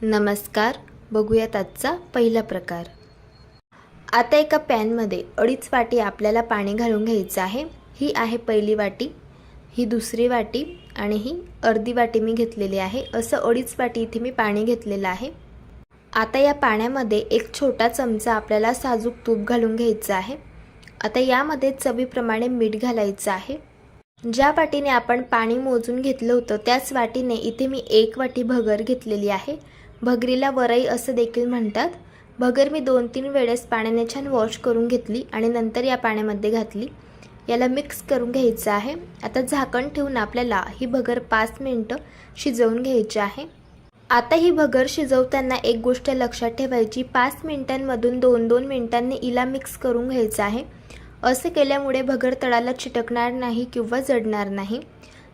नमस्कार. बघूयात आजचा पहिला प्रकार. आता एका पॅनमध्ये 2.5 वाटी आपल्याला पाणी घालून घ्यायचं आहे. ही आहे पहिली वाटी, ही दुसरी वाटी आणि ही अर्धी वाटी मी घेतलेली आहे. असं 2.5 वाटी इथे मी पाणी घेतलेलं आहे. आता या पाण्यामध्ये एक छोटा चमचा आपल्याला साजूक तूप घालून घ्यायचं आहे. आता यामध्ये चवीप्रमाणे मीठ घालायचं आहे. ज्या वाटीने आपण पाणी मोजून घेतलं होतं त्याच वाटीने इथे मी 1 वाटी भगर घेतलेली आहे. भगरीला वरई असं देखील म्हणतात. भगर मी 2-3 वेळेस पाण्याने छान वॉश करून घेतली आणि नंतर या पाण्यामध्ये घातली. याला मिक्स करून घ्यायचं आहे. आता झाकण ठेवून आपल्याला ही भगर 5 मिनिटं शिजवून घ्यायची आहे. आता ही भगर शिजवताना एक गोष्ट लक्षात ठेवायची, 5 मिनिटांमधून 2-2 मिनिटांनी हिला मिक्स करून घ्यायचं आहे. असे केल्यामुळे भगर तळाला चिटकणार नाही किंवा जडणार नाही.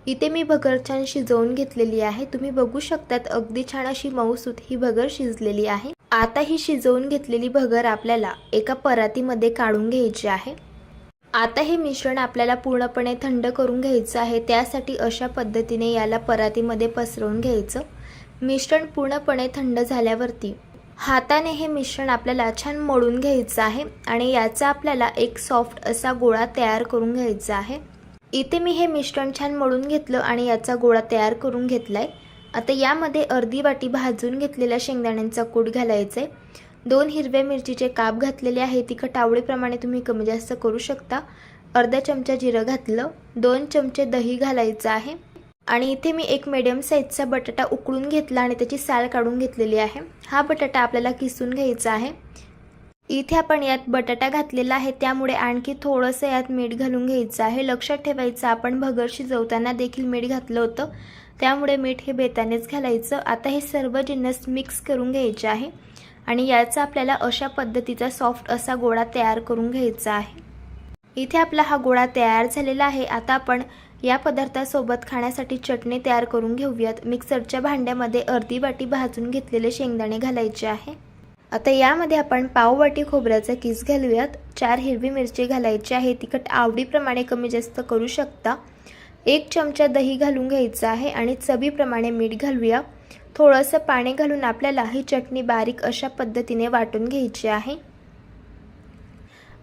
इथे मी भगर छान शिजवून घेतलेली आहे. तुम्ही बघू शकतात अगदी छान अशी मऊसूत ही भगर शिजलेली आहे. आता ही शिजवून घेतलेली भगर आपल्याला एका परातीमध्ये काढून घ्यायची आहे. आता हे मिश्रण आपल्याला पूर्णपणे थंड करून घ्यायचं आहे. त्यासाठी अशा पद्धतीने याला परातीमध्ये पसरवून घ्यायचं. मिश्रण पूर्णपणे थंड झाल्यावरती हाताने हे मिश्रण आपल्याला छान मळून घ्यायचं आहे आणि याचा आपल्याला एक सॉफ्ट असा गोळा तयार करून घ्यायचा आहे. इथे मी हे मिश्रण छान मळून घेतलं आणि याचा गोळा तयार करून घेतलाय. आता यामध्ये अर्धी वाटी भाजून घेतलेल्या शेंगदाण्यांचा कूट घालायचा आहे. 2 हिरव्या मिरचीचे काप घातलेले आहे. तिखट आवडीप्रमाणे तुम्ही कमी जास्त करू शकता. अर्धा चमचा जिरं घातलं. 2 चमचे दही घालायचं आहे आणि इथे मी एक मीडियम साईजचा बटाटा उकळून घेतला आणि त्याची साल काढून घेतलेली आहे. हा बटाटा आपल्याला किसून घ्यायचा आहे. इथे आपण यात बटाटा घातलेला आहे त्यामुळे आणखी थोडंसं यात मीठ घालून घ्यायचं आहे. लक्षात ठेवायचं आपण भगर शिजवताना देखील मीठ घातलं होतं, त्यामुळे मीठ हे बेतानेच घालायचं. आता हे सर्व जिन्नस मिक्स करून घ्यायचे आहे आणि याचा आपल्याला अशा पद्धतीचा सॉफ्ट असा गोळा तयार करून घ्यायचा आहे. इथे आपला हा गोळा तयार झालेला आहे. आता आपण या पदार्थासोबत खाण्यासाठी चटणी तयार करून घेऊयात. मिक्सरच्या भांड्यामध्ये अर्धी वाटी भाजून घेतलेले शेंगदाणे घालायचे आहे. आता यामध्ये आपण पाव वाटी खोबऱ्याचा किस घालूयात. 4 हिरवी मिरची घालायची आहे. तिखट आवडीप्रमाणे कमी जास्त करू शकता. 1 चमचा दही घालून घ्यायचं आहे आणि चवीप्रमाणे मीठ घालूया. थोडंसं पाणी घालून आपल्याला ही चटणी बारीक अशा पद्धतीने वाटून घ्यायची आहे.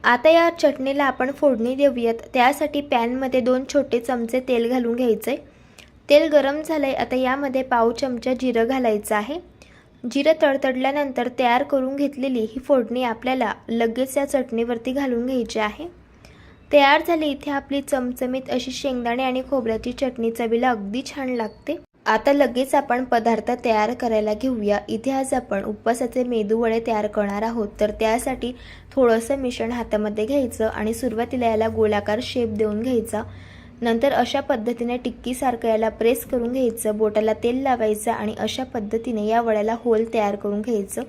आता या चटणीला आपण फोडणी देऊयात. त्यासाठी पॅनमध्ये 2 छोटे चमचे तेल घालून घ्यायचे. तेल गरम झालंय. आता यामध्ये पाव चमचा जिरं घालायचं आहे. जिरं तडतडल्यानंतर तयार करून घेतलेली ही फोडणी आपल्याला लगेच या चटणीवरती घालून घ्यायची आहे. तयार झाली इथे आपली चमचमीत अशी शेंगदाणे आणि खोबऱ्याची चटणी. चवीला अगदी छान लागते. आता लगेच आपण पदार्थ तयार करायला घेऊया. इथे आज आपण उपवासाचे मेदू वडे तयार करणार आहोत. तर त्यासाठी थोडंसं मिश्रण हातामध्ये घ्यायचं आणि सुरुवातीला याला गोलाकार शेप देऊन घ्यायचा. नंतर अशा पद्धतीने टिक्कीसारखं याला प्रेस करून घ्यायचं. बोटाला तेल लावायचं आणि अशा पद्धतीने या वड्याला होल तयार करून घ्यायचं.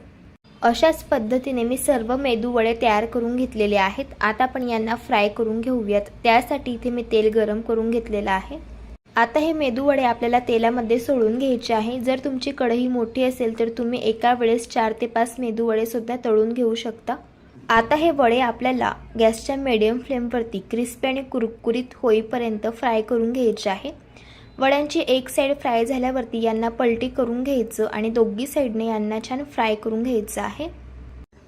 अशाच पद्धतीने मी सर्व मेदू वडे तयार करून घेतलेले आहेत. आता आपण यांना फ्राय करून घेऊयात. त्यासाठी इथे मी तेल गरम करून घेतलेलं आहे. आता हे मेदू वडे आपल्याला तेलामध्ये सोडून घ्यायचे आहे. जर तुमची कढई मोठी असेल तर तुम्ही एका वेळेस 4 ते 5 मेदू वडे सुद्धा तळून घेऊ शकता. आता हे वडे आपल्याला गॅसच्या मीडियम फ्लेमवरती क्रिस्पी आणि कुरकुरीत होईपर्यंत फ्राय करून घ्यायचे आहे. वड्यांची एक साईड फ्राय झाल्यावरती यांना पलटी करून घ्यायचं आणि दोघी साईडने यांना छान फ्राय करून घ्यायचं आहे.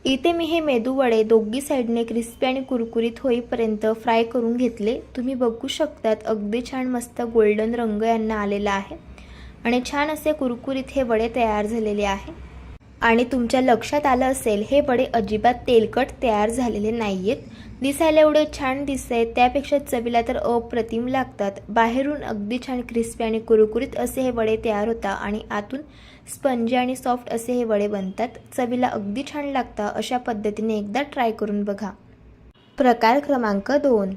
इथे मी हे मेदू वडे दोघी साईडने क्रिस्पी आणि कुरकुरीत होईपर्यंत फ्राय करून घेतले. तुम्ही बघू शकतात अगदी छान मस्त गोल्डन रंग यांना आलेला आहे आणि छान असे कुरकुरीत हे वडे तयार झालेले आहे. आणि तुमच्या लक्षात आलं असेल हे वडे अजिबात तेलकट तयार झालेले नाहीयेत. दिसायला एवढे छान दिसत त्यापेक्षा चवीला तर अप्रतिम लागतात. बाहेरून अगदी छान क्रिस्पी आणि कुरकुरीत असे हे वडे तयार होतात आणि आतून स्पंजी आणि सॉफ्ट असे हे वडे बनतात. चवीला अगदी छान लागतात. अशा पद्धतीने एकदा ट्राय करून बघा. प्रकार क्रमांक 2.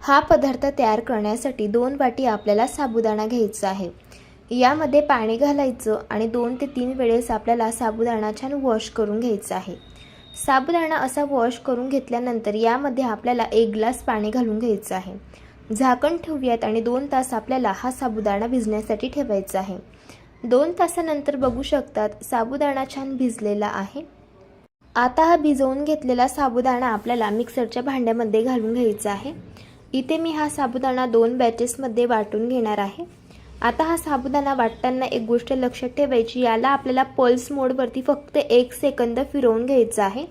हा पदार्थ तयार करण्यासाठी 2 वाटी आपल्याला साबुदाणा घ्यायचा आहे. यामध्ये पाणी घालायचं आणि 2 ते 3 वेळेस आपल्याला साबुदाणा छान वॉश करून घ्यायचा आहे. साबुदाणा असा वॉश करून घेतल्यानंतर यामध्ये आपल्याला 1 ग्लास पाणी घालून घ्यायचं आहे. झाकण ठेवूयात आणि 2 तास आपल्याला हा साबुदाणा भिजण्यासाठी ठेवायचा आहे. 2 तासानंतर बघू शकतात साबुदाणा छान भिजलेला आहे. आता हा भिजवून घेतलेला साबुदाणा आपल्याला मिक्सरच्या भांड्यामध्ये घालून घ्यायचा आहे. इथे मी हा साबुदाणा 2 बॅचेसमध्ये वाटून घेणार आहे. आता हा साबुदाणा वाटताना एक गोष्ट लक्षात ठेवायची, याला आपल्याला पल्स मोडवरती फक्त 1 सेकंद फिरवून घ्यायचं आहे.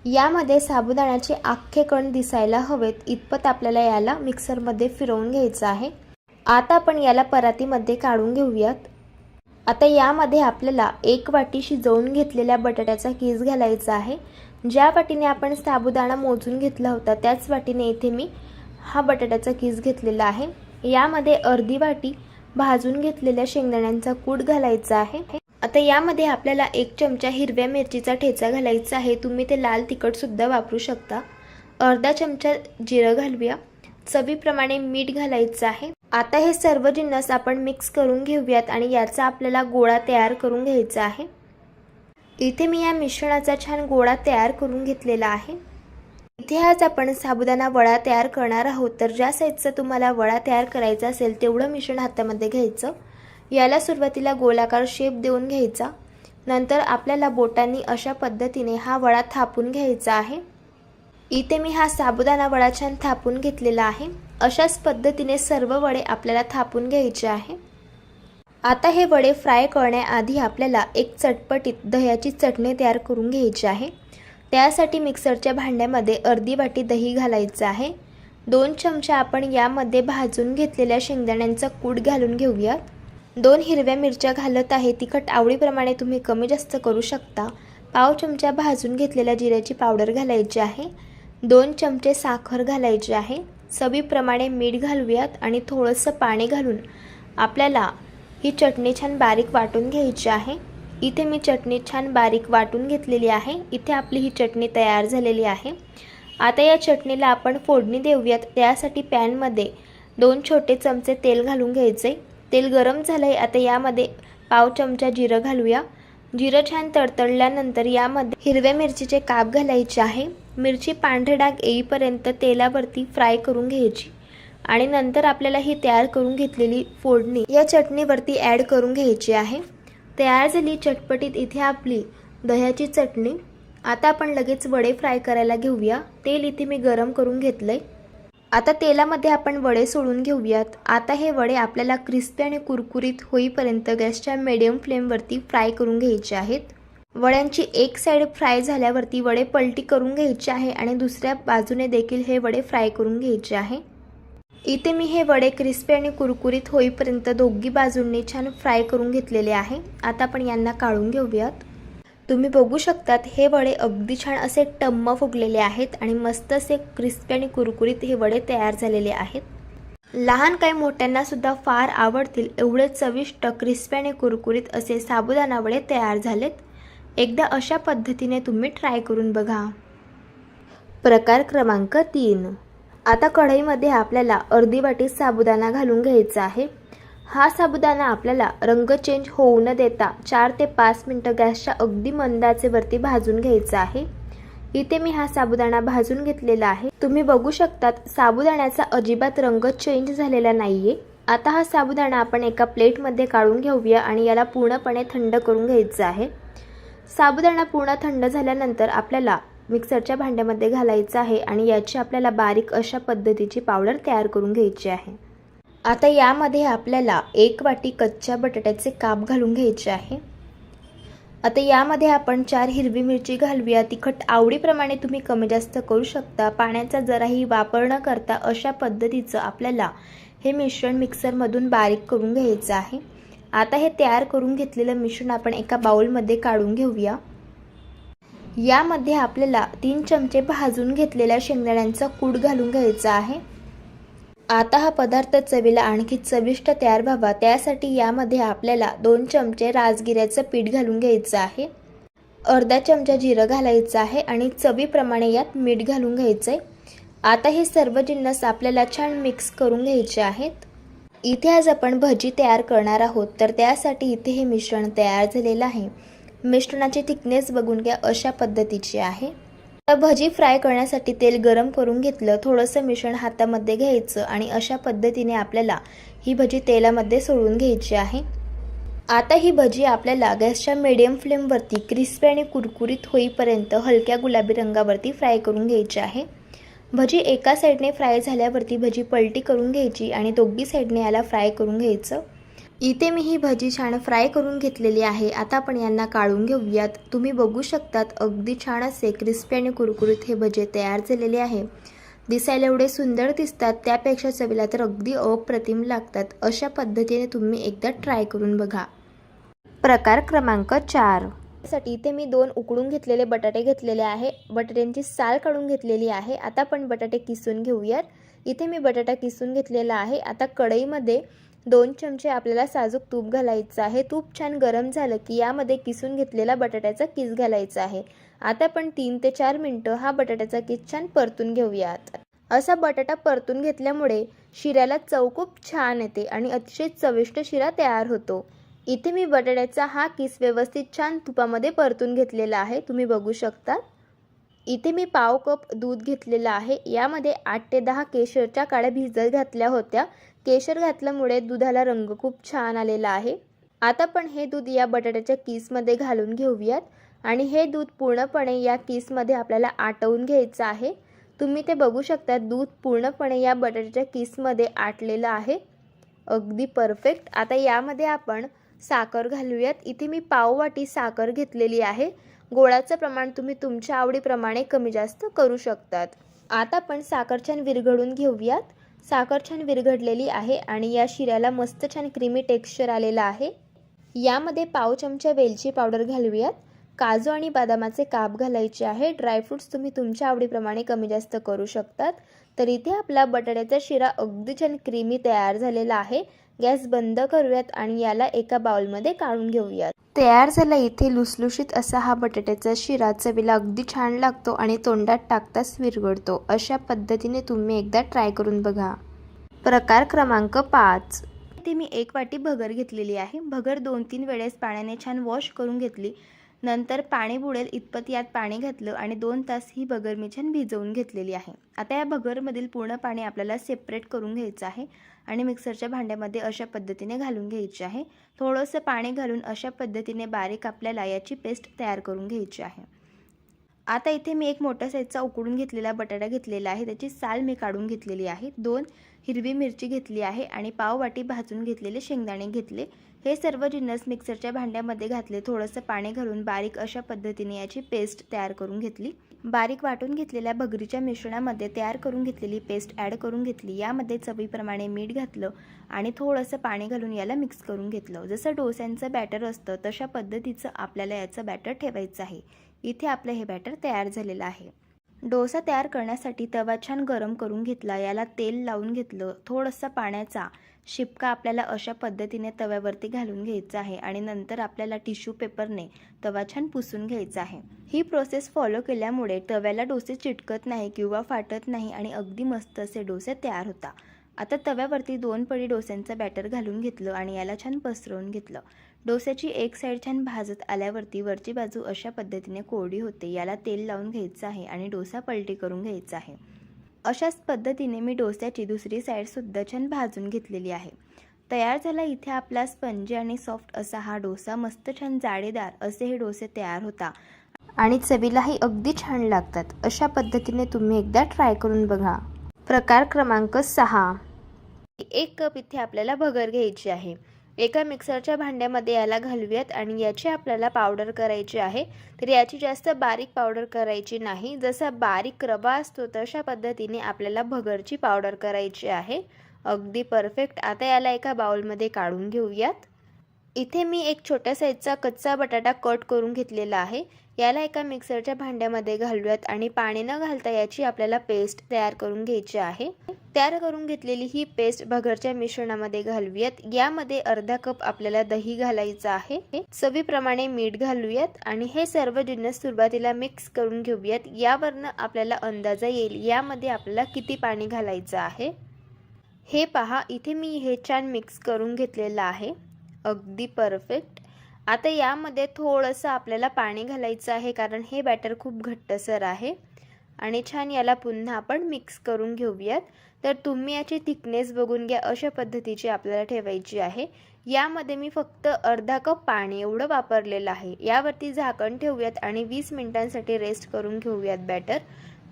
यामध्ये साबुदाण्याचे अख्खे कण दिसायला हवेत इतपत आपल्याला याला मिक्सरमध्ये फिरवून घ्यायचं आहे. आता आपण याला परातीमध्ये काढून घेऊयात. आता यामध्ये आपल्याला 1 वाटी शिजवून घेतलेल्या बटाट्याचा कीस घालायचा आहे. ज्या वाटीने आपण साबुदाणा मोजून घेतला होता त्याच वाटीने इथे मी हा बटाट्याचा कीस घेतलेला आहे. यामध्ये अर्धी वाटी भाजून घेतलेल्या शेंगदाण्यांचा कूट घालायचा आहे. आता यामध्ये आपल्याला 1 चमचा हिरव्या मिरचीचा ठेचा घालायचा आहे. तुम्ही ते लाल तिखट सुद्धा वापरू शकता. अर्धा चमचा जिरं घालूया. चवीप्रमाणे मीठ घालायचं आहे. आता हे सर्व जिन्नस आपण मिक्स करून घेऊयात आणि याचा आपल्याला गोळा तयार करून घ्यायचा आहे. इथे मी या मिश्रणाचा छान गोळा तयार करून घेतलेला आहे. इथे आज आपण साबुदाणा वडा तयार करणार आहोत. तर ज्या साईजचा तुम्हाला वडा तयार करायचा असेल तेवढं मिश्रण हातामध्ये घ्यायचं. याला सुरुवातीला गोलाकार शेप देऊन घ्यायचा. नंतर आपल्याला बोटांनी अशा पद्धतीने हा वडा थापून घ्यायचा आहे. इथे मी हा साबुदाणा वडा छान थापून घेतलेला आहे. अशाच पद्धतीने सर्व वडे आपल्याला थापून घ्यायचे आहे. आता हे वडे फ्राय करण्याआधी आपल्याला एक चटपटीत दह्याची चटणी तयार करून घ्यायची आहे. त्यासाठी मिक्सरच्या भांड्यामध्ये अर्धी वाटी दही घालायचं आहे. 2 चमचा आपण यामध्ये भाजून घेतलेल्या शेंगदाण्यांचा कूट घालून घेऊयात. 2 हिरव्या मिरच्या घालत आहे. तिखट आवडीप्रमाणे तुम्ही कमी जास्त करू शकता. पाव चमचा भाजून घेतलेल्या जिऱ्याची पावडर घालायची आहे. 2 चमचे साखर घालायची आहे. चवीप्रमाणे मीठ घालूयात आणि थोडंसं पाणी घालून आपल्याला ही चटणी छान बारीक वाटून घ्यायची आहे. इथे मी चटणी छान बारीक वाटून घेतलेली आहे. इथे आपली ही चटणी तयार झालेली आहे. आता या चटणीला आपण फोडणी देऊयात. त्यासाठी पॅनमध्ये 2 छोटे चमचे तेल घालून घ्यायचे. तेल गरम झालंय. आता यामध्ये पाव चमचा जिरं घालूया. जिरं छान तडतडल्यानंतर यामध्ये हिरव्या मिरचीचे काप घालायचे आहे. मिरची पांढरे डाग येईपर्यंत तेलावरती फ्राय करून घ्यायची आणि नंतर आपल्याला ही तयार करून घेतलेली फोडणी या चटणीवरती ॲड करून घ्यायची आहे. तयार झाली चटपटीत इथे आपली दह्याची चटणी. आता आपण लगेच वडे फ्राय करायला घेऊया. तेल इथे मी गरम करून घेतलंय. आता तेलामध्ये आपण वडे सोडून घेऊयात. आता हे वडे आपल्याला क्रिस्पी आणि कुरकुरीत होईपर्यंत गॅसच्या मीडियम फ्लेमवरती फ्राय करून घ्यायचे आहेत. वड्यांची एक साईड फ्राय झाल्यावरती वडे पलटी करून घ्यायचे आहे आणि दुसऱ्या बाजूने देखील हे वडे फ्राय करून घ्यायचे आहे. इथे मी हे वडे क्रिस्पी आणि कुरकुरीत होईपर्यंत दोघी बाजूंनी छान फ्राय करून घेतलेले आहे. आता आपण यांना काढून घेऊयात. तुम्ही बघू शकतात हे वडे अगदी छान असे टम्म फुगलेले आहेत आणि मस्त असे क्रिस्पी आणि कुरकुरीत हे वडे तयार झालेले आहेत. लहान काही मोठ्यांना सुद्धा फार आवडतील एवढे चविष्ट क्रिस्पी आणि कुरकुरीत असे साबुदाणा वडे तयार झालेत. एकदा अशा पद्धतीने तुम्ही ट्राय करून बघा. प्रकार क्रमांक 3. आता कढईमध्ये आपल्याला अर्धी वाटी साबुदाणा घालून घ्यायचा आहे. हा साबुदाणा आपल्याला रंग चेंज होऊ न देता 4 ते 5 मिनिटं गॅसच्या अगदी मंद आचेवरती भाजून घ्यायचा आहे. इथे मी हा साबुदाणा भाजून घेतलेला आहे. तुम्ही बघू शकतात साबुदाण्याचा अजिबात रंग चेंज झालेला नाहीये. आता हा साबुदाणा आपण एका प्लेटमध्ये काढून घेऊया आणि याला पूर्णपणे थंड करून घ्यायचं आहे. साबुदाणा पूर्ण थंड झाल्यानंतर आपल्याला मिक्सरच्या भांड्यामध्ये घालायचं आहे आणि याची आपल्याला बारीक अशा पद्धतीची पावडर तयार करून घ्यायची आहे. आता यामध्ये आपल्याला 1 वाटी कच्च्या बटाट्याचे काप घालून घ्यायचे आहे. आता यामध्ये आपण 4 हिरवी मिरची घालूया. तिखट आवडीप्रमाणे तुम्ही कमी जास्त करू शकता. पाण्याचा जराही वापर न करता अशा पद्धतीचं आपल्याला हे मिश्रण मिक्सरमधून बारीक करून घ्यायचं आहे. आता हे तयार करून घेतलेलं मिश्रण आपण एका बाउलमध्ये काढून घेऊया. यामध्ये आपल्याला 3 चमचे भाजून घेतलेल्या शेंगदाण्यांचा कूट घालून घ्यायचा आहे. आता हा पदार्थ चवीला आणखी चविष्ट तयार व्हावा त्यासाठी यामध्ये आपल्याला 2 चमचे राजगिऱ्याचं पीठ घालून घ्यायचं आहे. अर्धा चमचा जिरं घालायचं आहे आणि चवीप्रमाणे यात मीठ घालून घ्यायचं आहे. आता हे सर्व जिन्नस आपल्याला छान मिक्स करून घ्यायचे आहेत. इथे आज आपण भजी तयार करणार आहोत तर त्यासाठी इथे हे मिश्रण तयार झालेलं आहे. मिश्रणाची थिकनेस बघून घ्या अशा पद्धतीची आहे. भजी फ्राय करण्यासाठी तेल गरम करून घेतलं. थोडंसं मिश्रण हातामध्ये घ्यायचं आणि अशा पद्धतीने आपल्याला ही भजी तेलामध्ये सोडून घ्यायची आहे. आता ही भजी आपल्याला गॅसच्या मीडियम फ्लेमवरती क्रिस्पी आणि कुरकुरीत होईपर्यंत हलक्या गुलाबी रंगावरती फ्राय करून घ्यायची आहे. भजी एका साईडने फ्राय झाल्यावरती भजी पलटी करून घ्यायची आणि दोघी साईडने याला फ्राय करून घ्यायचं. इथे मी ही भजी छान फ्राय करून घेतलेली आहे. आता आपण यांना काढून घेऊयात. तुम्ही बघू शकतात अगदी छान असे क्रिस्पी आणि कुरकुरीत हे भजे तयार झालेले आहे. दिसायला एवढे सुंदर दिसतात, त्यापेक्षा चवीला तर अगदी अप्रतिम लागतात. अशा पद्धतीने तुम्ही एकदा ट्राय करून बघा. प्रकार क्रमांक 4 साठी इथे मी 2 उकडून घेतलेले बटाटे घेतलेले आहे. बटाट्यांची साल काढून घेतलेली आहे. आता आपण बटाटे किसून घेऊयात. इथे मी बटाटा किसून घेतलेला आहे. आता कढईमध्ये 2 चमचे आपल्याला साजूक तूप घालायचं आहे. तूप छान गरम झालं की यामध्ये किसून घेतलेला बटाट्याचा किस घालायचा आहे. आता आपण 3 ते 4 मिनिटं हा बटाट्याचा किस छान परतून घेऊयात. असा बटाटा परतून घेतल्यामुळे शिऱ्याला चव खूप छान येते आणि अतिशय चविष्ट शिरा तयार होतो. इथे मी बटाट्याचा हा किस व्यवस्थित छान तुपामध्ये परतून घेतलेला आहे. तुम्ही बघू शकता. इथे मी पाव कप दूध घेतलेलं आहे. यामध्ये 8 ते 10 केशरच्या काड्या भिजत घातल्या होत्या. केशर घातल्यामुळे दुधाला रंग खूप छान आलेला आहे. आता पण हे दूध या बटाट्याच्या किसमध्ये घालून घेऊयात आणि हे दूध पूर्णपणे या किसमध्ये आपल्याला आटवून घ्यायचं आहे. तुम्ही ते बघू शकता, दूध पूर्णपणे या बटाट्याच्या किसमध्ये आटलेलं आहे. अगदी परफेक्ट. आता यामध्ये आपण साखर घालूयात. इथे मी पाव वाटी साखर घेतलेली आहे. गोडाचं प्रमाण तुम्ही तुमच्या आवडीप्रमाणे कमी जास्त करू शकतात. आता आपण साखर छान विरघळून घेऊयात. साखर छान विरघळलेली आहे आणि या शिऱ्याला मस्त छान क्रीमी टेक्स्चर आलेलं आहे. यामध्ये पाव चमचा वेलची पावडर घालूयात. काजू आणि बदामाचे काप घालायचे आहे. ड्रायफ्रूट्स तुम्ही तुमच्या आवडीप्रमाणे कमी जास्त करू शकतात. तर इथे आपला बटाट्याचा शिरा अगदी छान क्रीमी तयार झालेला आहे. गॅस बंद करूयात आणि याला एका बाउलमध्ये काढून घेऊयात. तयार झाला इथे लुसलुशीत असा हा बटाट्याचा शिरा. चवीला अगदी छान लागतो आणि तोंडात टाकताच विरघळतो. अशा पद्धतीने तुम्ही एकदा ट्राय करून बघा. प्रकार क्रमांक 5 इथे मी 1 वाटी भगर घेतलेली आहे. भगर 2-3 वेळेस पाण्याने छान वॉश करून घेतली. नंतर पाणी बुडेल इतपत यात पाणी घातलं आणि 2 तास ही भगर मी छान भिजवून घेतलेली आहे. आता या भगरमधील पूर्ण पाणी आपल्याला सेपरेट करून घ्यायचं आहे आणि मिक्सरच्या भांड्यामध्ये अशा पद्धतीने घालून घ्यायचे आहे. थोडंसं पाणी घालून अशा पद्धतीने बारीक आपल्याला याची पेस्ट तयार करून घ्यायची आहे. आता इथे मी एक मोठ्या साईजचा उकडून घेतलेला बटाटा घेतलेला आहे. त्याची साल मी काढून घेतलेली आहे. 2 हिरवी मिरची घेतली आहे आणि पाव वाटी भाजून घेतलेले शेंगदाणे घेतले. हे सर्व जिन्नस मिक्सरच्या भांड्यामध्ये घातले. थोडंसं पाणी घालून बारीक अशा पद्धतीने याची पेस्ट तयार करून घेतली. बारीक वाटून घेतलेल्या भगरीच्या मिश्रणामध्ये तयार करून घेतलेली पेस्ट ॲड करून घेतली. यामध्ये चवीप्रमाणे मीठ घातलं आणि थोडंसं पाणी घालून याला मिक्स करून घेतलं. जसं डोस्यांचं बॅटर असतं तशा पद्धतीचं आपल्याला याचं बॅटर ठेवायचं आहे. इथे आपलं हे बॅटर तयार झालेलं आहे. डोसा तयार करण्यासाठी तवा छान गरम करून घेतला. याला तेल लावून घेतलं. थोडंसं पाण्याचा शिपका आपल्याला अशा पद्धतीने तव्यावरती घालून घ्यायचा आहे आणि नंतर आपल्याला टिश्यू पेपरने तवा छान पुसून घ्यायचा आहे. ही प्रोसेस फॉलो केल्यामुळे तव्याला डोसे चिटकत नाही किंवा फाटत नाही आणि अगदी मस्त असे डोसे तयार होतात. आता तव्यावरती 2 पळी डोस्यांचं बॅटर घालून घेतलं आणि याला छान पसरवून घेतलं. डोस्याची एक साईड छान भाजत आल्यावरती वरची बाजू अशा पद्धतीने कोरडी होते. याला तेल लावून घ्यायचं आहे आणि डोसा पलटी करून घ्यायचा आहे. अशाच पद्धतीने मी डोस्याची दुसरी साईडसुद्धा छान भाजून घेतलेली आहे. तयार झाला इथे आपला स्पंजी आणि सॉफ्ट असा हा डोसा. मस्त छान जाळीदार असे हे डोसे तयार होता आणि चवीलाही अगदी छान लागतात. अशा पद्धतीने तुम्ही एकदा ट्राय करून बघा. प्रकार क्रमांक 6 1 कप इथे आपल्याला भगर घ्यायची आहे. एका मिक्सरच्या भांड्यामध्ये याला घालूयात आणि याची आपल्याला पावडर करायची आहे. तर याची जास्त बारीक पावडर करायची नाही. जसा बारीक रवा असतो तशा पद्धतीने आपल्याला भगरची पावडर करायची आहे. अगदी परफेक्ट. आता याला एका बाउलमध्ये काढून घेऊयात. इथे मी एक छोट्या साईजचा कच्चा बटाटा कट करून घेतलेला आहे. याला एका मिक्सरच्या भांड्यामध्ये घालूयात आणि पाणी न घालता याची आपल्याला पेस्ट तयार करून घ्यायची आहे. तयार करून घेतलेली ही पेस्ट भगरच्या मिश्रणामध्ये घालूयात. यामध्ये अर्धा कप आपल्याला दही घालायचं आहे. चवीप्रमाणे मीठ घालूयात आणि हे सर्व जिन्नस सुरुवातीला मिक्स करून घेऊयात. यावरनं आपल्याला अंदाजा येईल यामध्ये आपल्याला किती पाणी घालायचं आहे. हे पहा, इथे मी हे छान मिक्स करून घेतलेलं आहे. अगदी परफेक्ट. आता यामध्ये थोडंसं आपल्याला पाणी घालायचं आहे कारण हे बॅटर खूप घट्टसर आहे आणि छान याला पुन्हा आपण मिक्स करून घेऊयात. तर तुम्ही याची थिकनेस बघून घ्या. अशा पद्धतीची आपल्याला ठेवायची आहे. यामध्ये मी फक्त अर्धा कप पाणी एवढं वापरलेलं आहे. यावरती झाकण ठेवूयात आणि 20 मिनिटांसाठी रेस्ट करून घेऊयात बॅटर.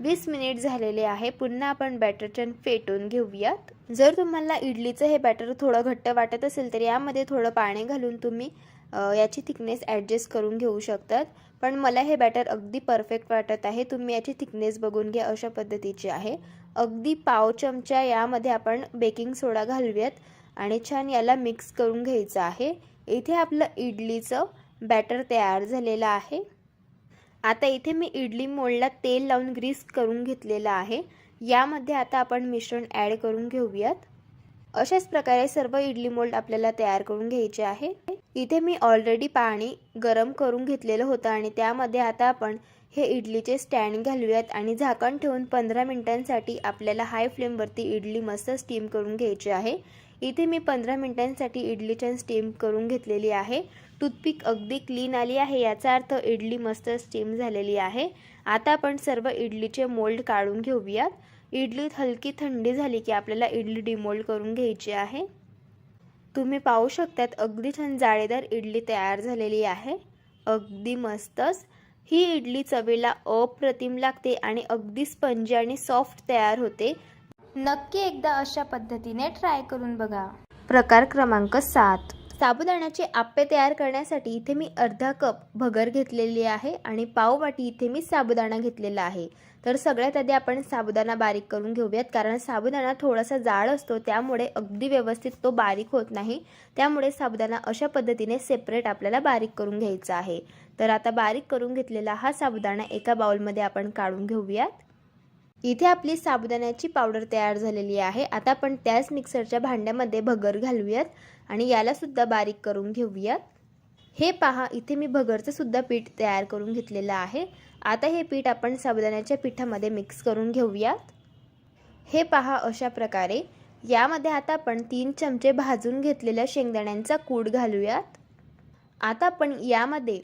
20 मिनिट झालेले आहे. पुन्हा आपण बॅटर छान फेटून घेऊयात. जर तुम्हाला इडलीचं हे बॅटर थोडं घट्ट वाटत असेल तर यामध्ये थोडं पाणी घालून तुम्ही याची थिकनेस ॲडजस्ट करून घेऊ शकतात. पण मला हे बॅटर अगदी परफेक्ट वाटत आहे. तुम्ही याची थिकनेस बघून घ्या, अशा पद्धतीची आहे. अगदी पाव चमचा यामध्ये आपण बेकिंग सोडा घालूयात आणि छान याला मिक्स करून घ्यायचं आहे. इथे आपलं इडलीचं बॅटर तयार झालेलं आहे. आता इथे मी इडली मोल्डला तेल लावून ग्रीस करून घेतलेलं आहे. यामध्ये आता आपण मिश्रण ॲड करून घेऊयात. अशाच प्रकारे सर्व इडली मोल्ड आपल्याला तयार करून घ्यायचे आहे. इथे मी ऑलरेडी पाणी गरम करून घेतलेलं होतं आणि त्यामध्ये आता आपण हे इडलीचे स्टँड घालूयात आणि झाकण ठेवून 15 मिनिटांसाठी आपल्याला हाय फ्लेमवरती इडली मस्त स्टीम करून घ्यायची आहे. इथे मी 15 मिनिटांसाठी इडली छान स्टीम करून घेतलेली आहे. टूथपिक अगदी क्लीन आली आहे, याचा अर्थ इडली मस्त स्टीम झालेली आहे. आता आपण सर्व इडलीचे मोल्ड काढून घेऊयात. इडली हलकी थंडी झाली की आपल्याला इडली डिमोल्ड करून घ्यायची आहे. तुम्ही पाहू शकतात अगदी छान जाळीदार इडली तयार झालेली आहे. अगदी मस्तच ही इडली चवीला अप्रतिम लागते आणि अगदी स्पंजी आणि सॉफ्ट तयार होते. नक्की एकदा अशा पद्धतीने ट्राय करून बघा. प्रकार क्रमांक 7. साबुदाण्याचे आप्पे तयार करण्यासाठी इथे मी अर्धा कप भगर घेतलेली आहे आणि पाव वाटी इथे मी साबुदाणा घेतलेला आहे. तर सगळ्यात आधी आपण साबुदाणा बारीक करून घेऊयात, कारण साबुदाणा थोडासा जाड असतो, त्यामुळे अगदी व्यवस्थित तो बारीक होत नाही. त्यामुळे साबुदाणा अशा पद्धतीने सेपरेट आपल्याला बारीक करून घ्यायचा आहे. तर आता बारीक करून घेतलेला हा साबुदाणा एका बाउलमध्ये आपण काढून घेऊयात. इथे आपली साबुदाण्याची पावडर तयार झालेली आहे. आता आपण त्याच मिक्सरच्या भांड्यामध्ये भगर घालूयात आणि याला सुद्धा बारीक करून घेऊयात. हे पहा, इथे मी भगरचं सुद्धा पीठ तयार करून घेतलेलं आहे. आता हे पीठ आपण साबुदाण्याच्या पिठामध्ये मिक्स करून घेऊयात. हे पहा, अशा प्रकारे यामध्ये आता आपण 3 चमचे भाजून घेतलेल्या शेंगदाण्यांचा कूट घालूयात. आता आपण यामध्ये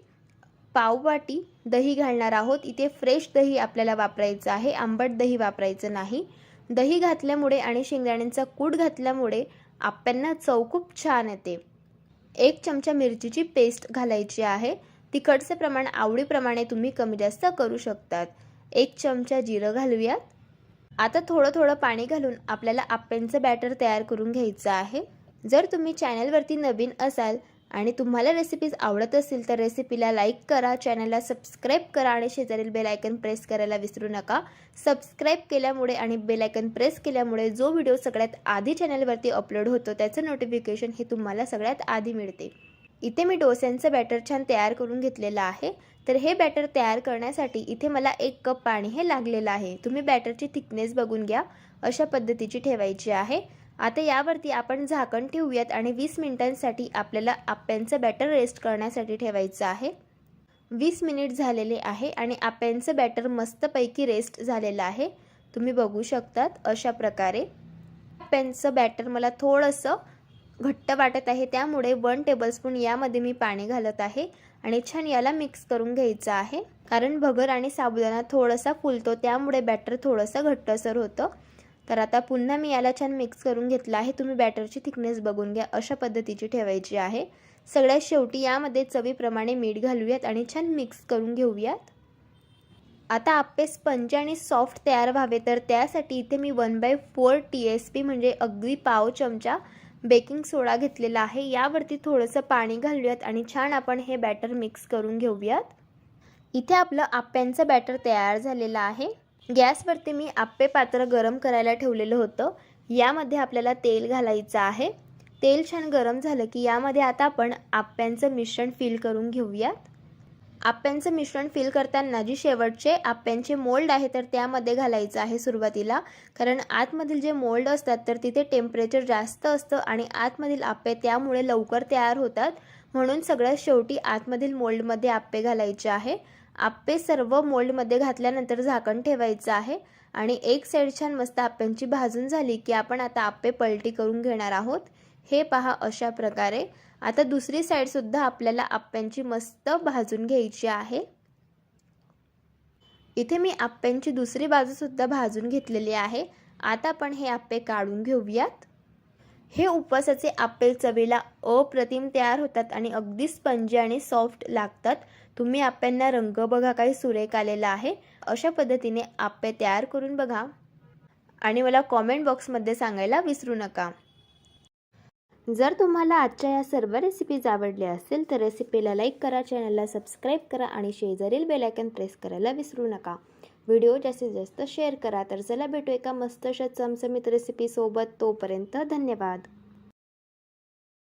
पाववाटी दही घालणार आहोत. इथे फ्रेश दही आपल्याला वापरायचं आहे, आंबट दही वापरायचं नाही. दही घातल्यामुळे आणि शेंगदाण्यांचा कूट घातल्यामुळे आप्यांना चव खूप छान येते. 1 चमचा मिरचीची पेस्ट घालायची आहे. तिखटचे प्रमाण आवडीप्रमाणे तुम्ही कमी जास्त करू शकतात. 1 चमचा जिरं घालूयात. आता थोडं थोडं पाणी घालून आपल्याला आप्यांचं बॅटर तयार करून घ्यायचं आहे. जर तुम्ही चॅनलवरती नवीन असाल आणि तुम्हाला रेसिपीज आवडत असतील तर रेसिपीला लाईक करा, चॅनलला सबस्क्राईब करा आणि शेजारील बेल आयकन प्रेस करायला विसरू नका. सबस्क्राईब केल्यामुळे आणि बेल आयकन प्रेस केल्यामुळे जो व्हिडिओ सगळ्यात आधी चॅनलवरती अपलोड होतो त्याचं नोटिफिकेशन हे तुम्हाला सगळ्यात आधी मिळते. इथे मी डोस्यांचं बॅटर छान तयार करून घेतलेलं आहे. तर हे बॅटर तयार करण्यासाठी इथे मला 1 कप पाणी हे लागलेलं आहे. तुम्ही बॅटरची थिकनेस बघून घ्या, अशा पद्धतीची ठेवायची आहे. आता यावरती आपण झाकण ठेवूयात आणि 20 मिनिटांसाठी आपल्याला आप्यांचं बॅटर रेस्ट करण्यासाठी ठेवायचं आहे. 20 मिनिट झालेले आहे आणि आप्यांचं बॅटर मस्तपैकी रेस्ट झालेलं आहे. तुम्ही बघू शकतात अशा प्रकारे. आप्यांचं बॅटर मला थोडंसं घट्ट वाटत आहे, त्यामुळे 1 टेबलस्पून यामध्ये मी पाणी घालत आहे आणि छान याला मिक्स करून घ्यायचं आहे. कारण भगर आणि साबुदाणा थोडासा फुलतो, त्यामुळे बॅटर थोडंसं घट्टसर होतं. तर आता पुन्हा मी याला छान मिक्स करून घेतलं आहे. तुम्ही बॅटरची थिकनेस बघून घ्या, अशा पद्धतीची ठेवायची आहे. सगळ्यात शेवटी यामध्ये चवीप्रमाणे मीठ घालूयात आणि छान मिक्स करून घेऊयात. आता आप्पे स्पंज आणि सॉफ्ट तयार व्हावे तर त्यासाठी इथे मी 1/4 TSP म्हणजे अगदी पाव चमचा बेकिंग सोडा घेतलेला आहे. यावरती थोडंसं पाणी घालूयात आणि छान आपण हे बॅटर मिक्स करून घेऊयात. इथे आपलं आप्यांचं बॅटर तयार झालेलं आहे. गॅसवरती मी आप्पे पात्र गरम करायला ठेवलेलं होतं. यामध्ये आपल्याला तेल घालायचं आहे. तेल छान गरम झालं की यामध्ये आता आपण आप्यांचं मिश्रण फिल करून घेऊयात. आप्यांचं मिश्रण फिल करताना जी शेवटचे आप्यांचे मोल्ड आहे तर त्यामध्ये घालायचं आहे सुरुवातीला, कारण आतमधील जे मोल्ड असतात तर तिथे टेम्परेचर जास्त असतं आणि आतमधील आप्पे त्यामुळे लवकर तयार होतात. म्हणून सगळ्यात शेवटी आतमधील मोल्डमध्ये आप्पे घालायचे आहे. आप्पे सर्व मोल्डमध्ये घातल्यानंतर झाकण ठेवायचं आहे आणि एक साईड छान मस्त आप्यांची भाजून झाली की आपण आता आप्पे पलटी करून घेणार आहोत. हे पहा, अशा प्रकारे. आता दुसरी साईड सुद्धा आपल्याला आप्यांची मस्त भाजून घ्यायची आहे. इथे मी आप्यांची दुसरी बाजू सुद्धा भाजून घेतलेली आहे. आता आपण हे आप्पे काढून घेऊयात. हे उपवासाचे आप्पे चवीला अप्रतिम तयार होतात आणि अगदी स्पंजी आणि सॉफ्ट लागतात. तुम्ही आप्यांना रंग बघा, काही सुरेख आलेला आहे. अशा पद्धतीने आप्पे तयार करून बघा आणि मला कॉमेंट बॉक्समध्ये सांगायला विसरू नका. जर तुम्हाला आजच्या या सर्व रेसिपीज आवडल्या असेल तर रेसिपीला लाईक करा, चॅनलला सबस्क्राईब करा आणि शेजारील बेल आयकॉन प्रेस करायला विसरू नका. व्हिडिओ जास्तीत जास्त शेअर करा. तर चला भेटू एका मस्त अशा चमचमीत रेसिपीसोबत. तोपर्यंत धन्यवाद.